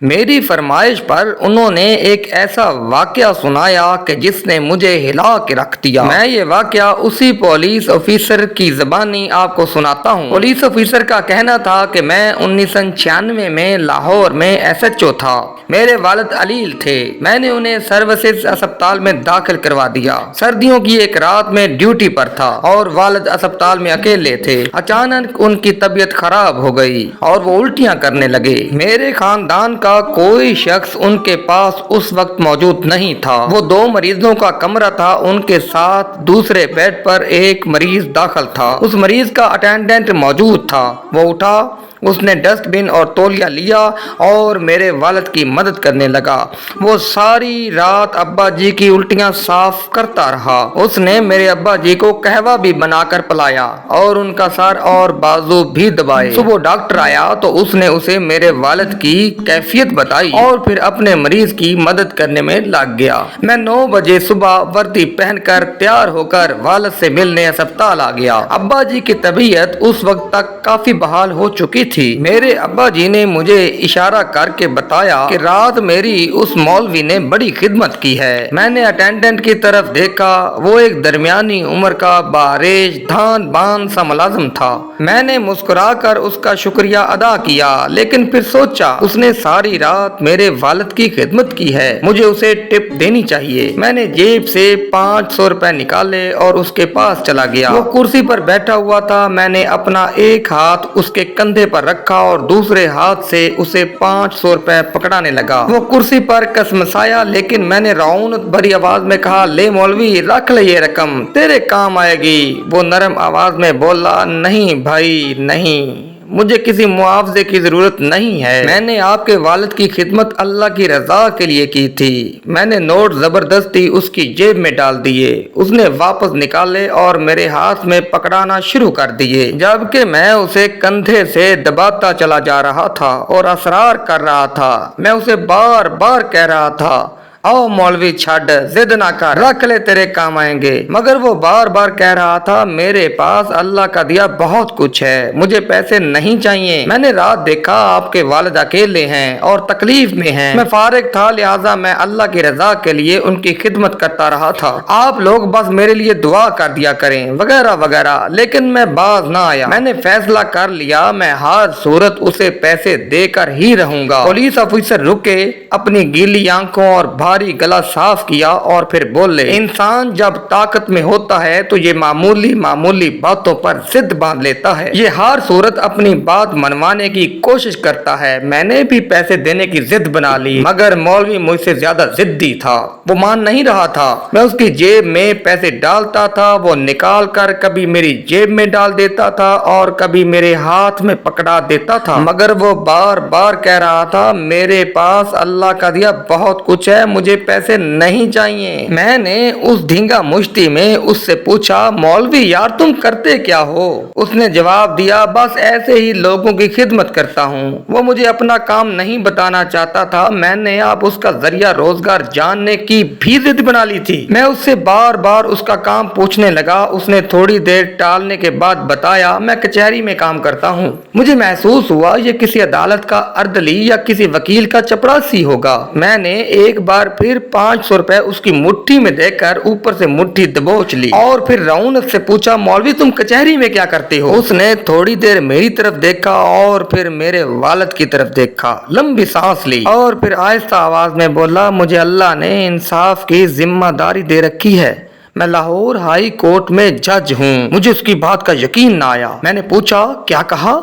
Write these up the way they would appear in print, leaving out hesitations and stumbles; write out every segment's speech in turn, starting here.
میری فرمائش پر انہوں نے ایک ایسا واقعہ سنایا کہ جس نے مجھے ہلا کے رکھ دیا۔ میں یہ واقعہ اسی پولیس آفیسر کی زبانی آپ کو سناتا ہوں۔ پولیس آفیسر کا کہنا تھا کہ میں 1996 میں لاہور میں SHO تھا۔ میرے والد علیل تھے۔ میں نے انہیں سروسز اسپتال میں داخل کروا دیا۔ سردیوں کی ایک رات میں ڈیوٹی پر تھا اور والد اسپتال میں اکیلے تھے۔ اچانک ان کی طبیعت خراب ہو گئی اور وہ الٹیاں کرنے لگے۔ میرے خاندان کا کوئی شخص ان کے پاس اس وقت موجود نہیں تھا۔ وہ 2 مریضوں کا کمرہ تھا، ان کے ساتھ دوسرے بیڈ پر ایک مریض داخل تھا۔ اس مریض کا اٹینڈنٹ موجود تھا۔ وہ اٹھا، اس نے ڈسٹ بن اور تولیہ لیا اور میرے والد کی مدد کرنے لگا۔ وہ ساری رات ابا جی کی الٹیاں صاف کرتا رہا۔ اس نے میرے ابا جی کو قہوہ بھی بنا کر پلایا اور ان کا سر اور بازو بھی دبائے۔ صبح ڈاکٹر آیا تو اس نے اسے میرے والد کی کیفیت بتائی اور پھر اپنے مریض کی مدد کرنے میں لگ گیا۔ میں 9 بجے صبح وردی پہن کر تیار ہو کر والد سے ملنے اسپتال آ گیا۔ ابا جی کی طبیعت اس وقت تک کافی بحال ہو چکی تھی۔ میرے ابا جی نے مجھے اشارہ کر کے بتایا کہ رات میری اس مولوی نے بڑی خدمت کی ہے۔ میں نے اٹینڈنٹ کی طرف دیکھا، وہ ایک درمیانی عمر کا باریش دھان بان سا ملازم تھا۔ میں نے مسکرا کر اس کا شکریہ ادا کیا، لیکن پھر سوچا اس نے ساری رات میرے والد کی خدمت کی ہے، مجھے اسے ٹپ دینی چاہیے۔ میں نے جیب سے 500 روپے نکالے اور اس کے پاس چلا گیا۔ وہ کرسی پر بیٹھا ہوا تھا۔ میں نے اپنا ایک ہاتھ اس کے کندھے پر رکھا اور دوسرے ہاتھ سے اسے 500 روپے پکڑانے لگا۔ وہ کرسی پر کسمسایا، لیکن میں نے رعونت بھری آواز میں کہا، لے مولوی، رکھ لے یہ رقم، تیرے کام آئے گی۔ وہ نرم آواز میں بولا، نہیں بھائی نہیں، مجھے کسی معاوضے کی ضرورت نہیں ہے۔ میں نے آپ کے والد کی خدمت اللہ کی رضا کے لیے کی تھی۔ میں نے نوٹ زبردستی اس کی جیب میں ڈال دیے۔ اس نے واپس نکالے اور میرے ہاتھ میں پکڑانا شروع کر دیے، جبکہ میں اسے کندھے سے دباتا چلا جا رہا تھا اور اصرار کر رہا تھا۔ میں اسے بار بار کہہ رہا تھا، او مولوی چھڈ، ضد نہ کر، رکھ لے تیرے کام آئیں گے، مگر وہ بار بار کہہ رہا تھا، میرے پاس اللہ کا دیا بہت کچھ ہے، مجھے پیسے نہیں چاہیے۔ میں نے رات دیکھا آپ کے والد اکیلے ہیں اور تکلیف میں ہیں، میں فارغ تھا، لہٰذا میں اللہ کی رضا کے لیے ان کی خدمت کرتا رہا تھا۔ آپ لوگ بس میرے لیے دعا کر دیا کریں وغیرہ وغیرہ، لیکن میں باز نہ آیا۔ میں نے فیصلہ کر لیا میں ہر صورت اسے پیسے دے کر ہی رہوں گا۔ پولیس آفیسر رکے، اپنی گیلی آنکھوں اور بھاری گلا صاف کیا اور پھر بولے، انسان جب طاقت میں ہوتا ہے تو یہ معمولی باتوں پر ضد باندھ لیتا ہے، یہ ہر صورت اپنی بات منوانے کی کوشش کرتا ہے۔ میں نے بھی پیسے دینے کی ضد بنا لی، مگر مولوی مجھ سے زیادہ ضدی تھا، وہ مان نہیں رہا تھا۔ میں اس کی جیب میں پیسے ڈالتا تھا، وہ نکال کر کبھی میری جیب میں ڈال دیتا تھا اور کبھی میرے ہاتھ میں پکڑا دیتا تھا، مگر وہ بار بار کہہ رہا تھا، میرے پاس اللہ کا دیا بہت کچھ ہے، مجھے پیسے نہیں چاہیے۔ میں نے اس ڈھینگا مشتی میں اس سے پوچھا، مولوی یار تم کرتے کیا ہو؟ اس نے جواب دیا، بس ایسے ہی لوگوں کی خدمت کرتا ہوں۔ وہ مجھے اپنا کام نہیں بتانا چاہتا تھا، میں نے اب اس کا ذریعہ روزگار جاننے کی بھی ضد بنا لی تھی۔ میں اس سے بار بار اس کا کام پوچھنے لگا۔ اس نے تھوڑی دیر ٹالنے کے بعد بتایا، میں کچہری میں کام کرتا ہوں۔ مجھے محسوس ہوا یہ کسی عدالت کا اردلی یا کسی وکیل کا چپڑاسی ہوگا۔ میں نے ایک بار پھر 500 روپے اس کی مٹھی میں دے کر اوپر سے مٹھی دبوچ لی اور پھر رعونت سے پوچھا، مولوی تم کچہری میں کیا کرتے ہو؟ اس نے تھوڑی دیر میری طرف دیکھا اور پھر میرے والد کی طرف دیکھا، لمبی سانس لی اور پھر آہستہ آواز میں بولا، مجھے اللہ نے انصاف کی ذمہ داری دے رکھی ہے، میں لاہور ہائی کورٹ میں جج ہوں۔ مجھے اس کی بات کا یقین نہ آیا۔ میں نے پوچھا، کیا کہا؟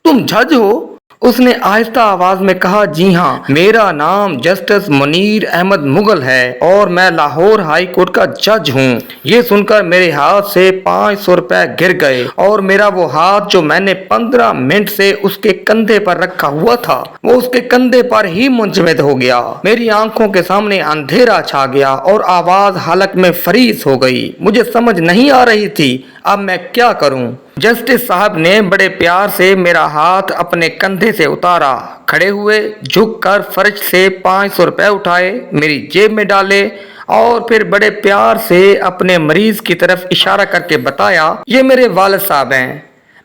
تم جج ہو؟ اس نے آہستہ آواز میں کہا، جی ہاں، میرا نام جسٹس منیر احمد مغل ہے اور میں لاہور ہائی کورٹ کا جج ہوں۔ یہ سن کر میرے ہاتھ سے 500 روپے گر گئے اور میرا وہ ہاتھ جو میں نے 15 منٹ سے اس کے کندھے پر رکھا ہوا تھا، وہ اس کے کندھے پر ہی منجمد ہو گیا۔ میری آنکھوں کے سامنے اندھیرا چھا گیا اور آواز حلق میں فریز ہو گئی۔ مجھے سمجھ نہیں آ رہی تھی اب میں کیا کروں۔ جسٹس صاحب نے بڑے پیار سے میرا ہاتھ اپنے کندھے سے اتارا، کھڑے ہوئے، جھک کر فرش سے 500 روپے اٹھائے، میری جیب میں ڈالے اور پھر بڑے پیار سے اپنے مریض کی طرف اشارہ کر کے بتایا، یہ میرے والد صاحب ہیں،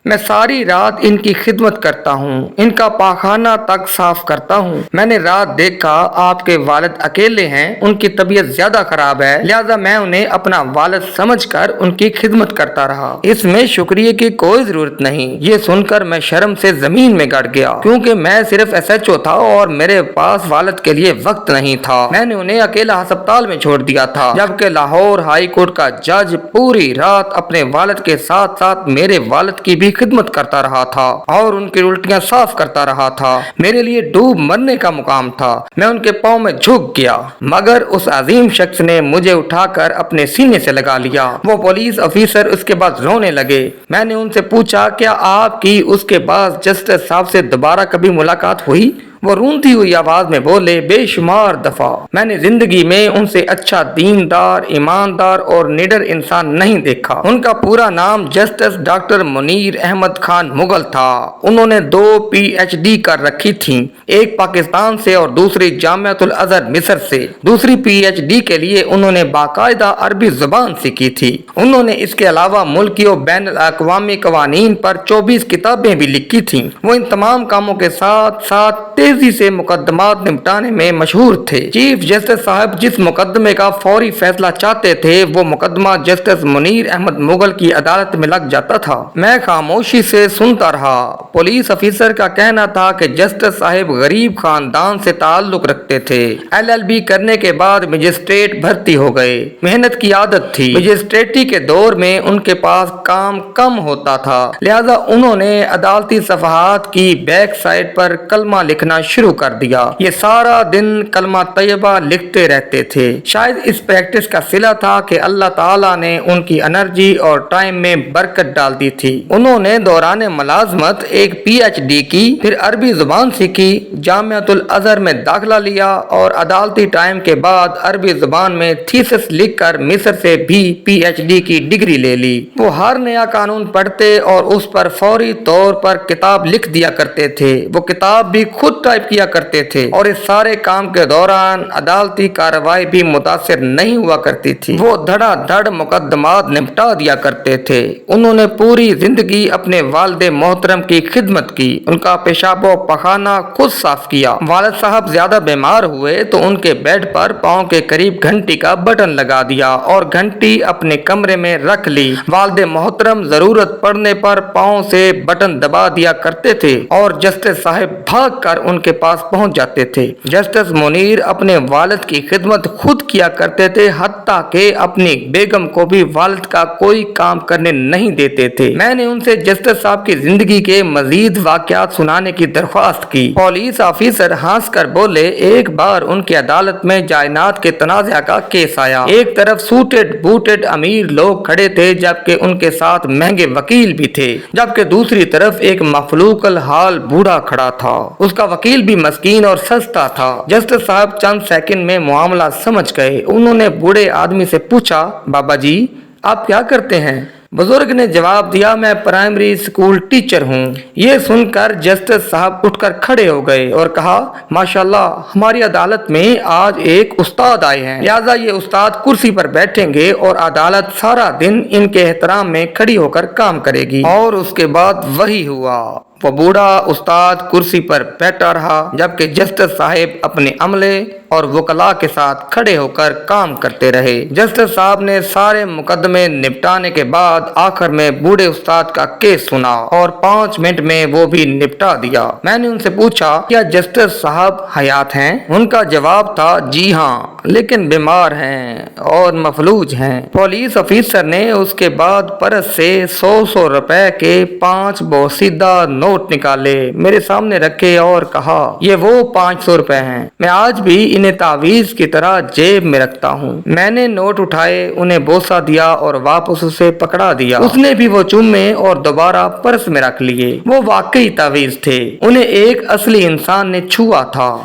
میں ساری رات ان کی خدمت کرتا ہوں، ان کا پاخانہ تک صاف کرتا ہوں۔ میں نے رات دیکھا آپ کے والد اکیلے ہیں، ان کی طبیعت زیادہ خراب ہے، لہذا میں انہیں اپنا والد سمجھ کر ان کی خدمت کرتا رہا۔ اس میں شکریہ کی کوئی ضرورت نہیں۔ یہ سن کر میں شرم سے زمین میں گڑ گیا، کیونکہ میں صرف ایس ایچ او تھا اور میرے پاس والد کے لیے وقت نہیں تھا۔ میں نے انہیں اکیلا ہسپتال میں چھوڑ دیا تھا، جبکہ لاہور ہائی کورٹ کا جج پوری رات اپنے والد کے ساتھ ساتھ میرے والد کی بھی خدمت کرتا رہا تھا اور ان کی الٹیاں صاف کرتا رہا تھا۔ میرے لیے ڈوب مرنے کا مقام تھا۔ میں ان کے پاؤں میں جھک گیا، مگر اس عظیم شخص نے مجھے اٹھا کر اپنے سینے سے لگا لیا۔ وہ پولیس افیسر اس کے بعد رونے لگے۔ میں نے ان سے پوچھا، کیا آپ کی اس کے بعد جسٹس صاحب سے دوبارہ کبھی ملاقات ہوئی؟ وہ رونتی ہوئی آواز میں بولے، بے شمار دفعہ۔ میں نے زندگی میں ان سے اچھا دیندار، ایماندار اور نڈر انسان نہیں دیکھا۔ ان کا پورا نام جسٹس ڈاکٹر منیر احمد خان مغل تھا۔ انہوں نے 2 PhD کر رکھی تھیں، ایک پاکستان سے اور دوسری جامعۃ الازہر مصر سے۔ دوسری PhD کے لیے انہوں نے باقاعدہ عربی زبان سیکھی تھی۔ انہوں نے اس کے علاوہ ملکی اور بین الاقوامی قوانین پر 24 کتابیں بھی لکھی تھیں۔ وہ ان تمام کاموں کے ساتھ ساتھ تیزی سے مقدمات نمٹانے میں مشہور تھے۔ چیف جسٹس صاحب جس مقدمے کا فوری فیصلہ چاہتے تھے، وہ مقدمہ جسٹس منیر احمد مغل کی عدالت میں لگ جاتا تھا۔ میں خاموشی سے سنتا رہا۔ پولیس افیسر کا کہنا تھا کہ جسٹس صاحب غریب خاندان سے تعلق رکھتے تھے۔ LLB کرنے کے بعد مجسٹریٹ بھرتی ہو گئے۔ محنت کی عادت تھی۔ مجسٹریٹی کے دور میں ان کے پاس کام کم ہوتا تھا، لہذا انہوں نے عدالتی صفحات کی بیک سائڈ پر کلمہ لکھنا شروع کر دیا۔ یہ سارا دن کلمہ طیبہ لکھتے رہتے تھے۔ شاید اس پریکٹس کا صلہ تھا کہ اللہ تعالیٰ نے ان کی انرجی اور ٹائم میں برکت ڈال دی تھی۔ انہوں نے دوران ملازمت ایک PhD کی، پھر عربی زبان سیکھی، جامعۃ الازہر میں داخلہ لیا اور عدالتی ٹائم کے بعد عربی زبان میں تھیسس لکھ کر مصر سے بھی PhD کی ڈگری لے لی۔ وہ ہر نیا قانون پڑھتے اور اس پر فوری طور پر کتاب لکھ دیا کرتے تھے۔ وہ کتاب بھی خود ٹائپ کیا کرتے تھے اور اس سارے کام کے دوران عدالتی کارروائی بھی متاثر نہیں ہوا کرتی تھی۔ وہ دھڑا دھڑ مقدمات نمٹا دیا کرتے تھے۔ انہوں نے پوری زندگی اپنے والد محترم کی خدمت کی، ان کا پیشاب و پخانہ خود صاف کیا۔ والد صاحب زیادہ بیمار ہوئے تو ان کے بیڈ پر پاؤں کے قریب گھنٹی کا بٹن لگا دیا اور گھنٹی اپنے کمرے میں رکھ لی۔ والد محترم ضرورت پڑنے پر پاؤں سے بٹن دبا دیا کرتے تھے اور جسٹس صاحب بھاگ کر ان کے پاس پہنچ جاتے تھے۔ جسٹس منیر اپنے والد کی خدمت خود کیا کرتے تھے، حتیٰ کہ اپنی بیگم کو بھی والد کا کوئی کام کرنے نہیں دیتے تھے۔ میں نے ان سے جسٹس صاحب کی زندگی کے مزید واقعات سنانے کی درخواست کی۔ پولیس آفیسر ہنس کر بولے، ایک بار ان کی عدالت میں جائیداد کے تنازع کا کیس آیا۔ ایک طرف سوٹڈ بوٹڈ امیر لوگ کھڑے تھے، جبکہ ان کے ساتھ مہنگے وکیل بھی تھے، جبکہ دوسری طرف ایک مفلوق الحال بوڑھا کھڑا تھا۔ اس کا وکیل بھی مسکین اور سستا تھا۔ جسٹس صاحب چند سیکنڈ میں معاملہ سمجھ گئے۔ انہوں نے بوڑھے آدمی سے پوچھا، بابا جی آپ کیا کرتے ہیں؟ بزرگ نے جواب دیا، میں پرائمری اسکول ٹیچر ہوں۔ یہ سن کر جسٹس صاحب اٹھ کر کھڑے ہو گئے اور کہا، ماشاءاللہ، ہماری عدالت میں آج ایک استاد آئے ہیں، لہذا یہ استاد کرسی پر بیٹھیں گے اور عدالت سارا دن ان کے احترام میں کھڑی ہو کر کام کرے گی۔ اور اس کے بعد وہی ہوا۔ وہ بوڑھا استاد کرسی پر بیٹھا رہا، جبکہ جسٹس صاحب اپنے عملے اور وکلاء کے ساتھ کھڑے ہو کر کام کرتے رہے۔ جسٹس صاحب نے سارے مقدمے نپٹانے کے بعد آخر میں بوڑھے استاد کا کیس سنا اور 5 منٹ میں وہ بھی نپٹا دیا۔ میں نے ان سے پوچھا، کیا جسٹس صاحب حیات ہیں؟ ان کا جواب تھا، جی ہاں، لیکن بیمار ہیں اور مفلوج ہیں۔ پولیس افیسر نے اس کے بعد پرس سے 100 روپے کے 5 بوسیدہ نوٹ نکالے، میرے سامنے رکھے اور کہا، یہ وہ 500 روپے ہیں، میں آج بھی انہیں تعویذ کی طرح جیب میں رکھتا ہوں۔ میں نے نوٹ اٹھائے، انہیں بوسہ دیا اور واپس اسے پکڑا دیا۔ اس نے بھی وہ چومے اور دوبارہ پرس میں رکھ لیے۔ وہ واقعی تعویذ تھے، انہیں ایک اصلی انسان نے چھوا تھا۔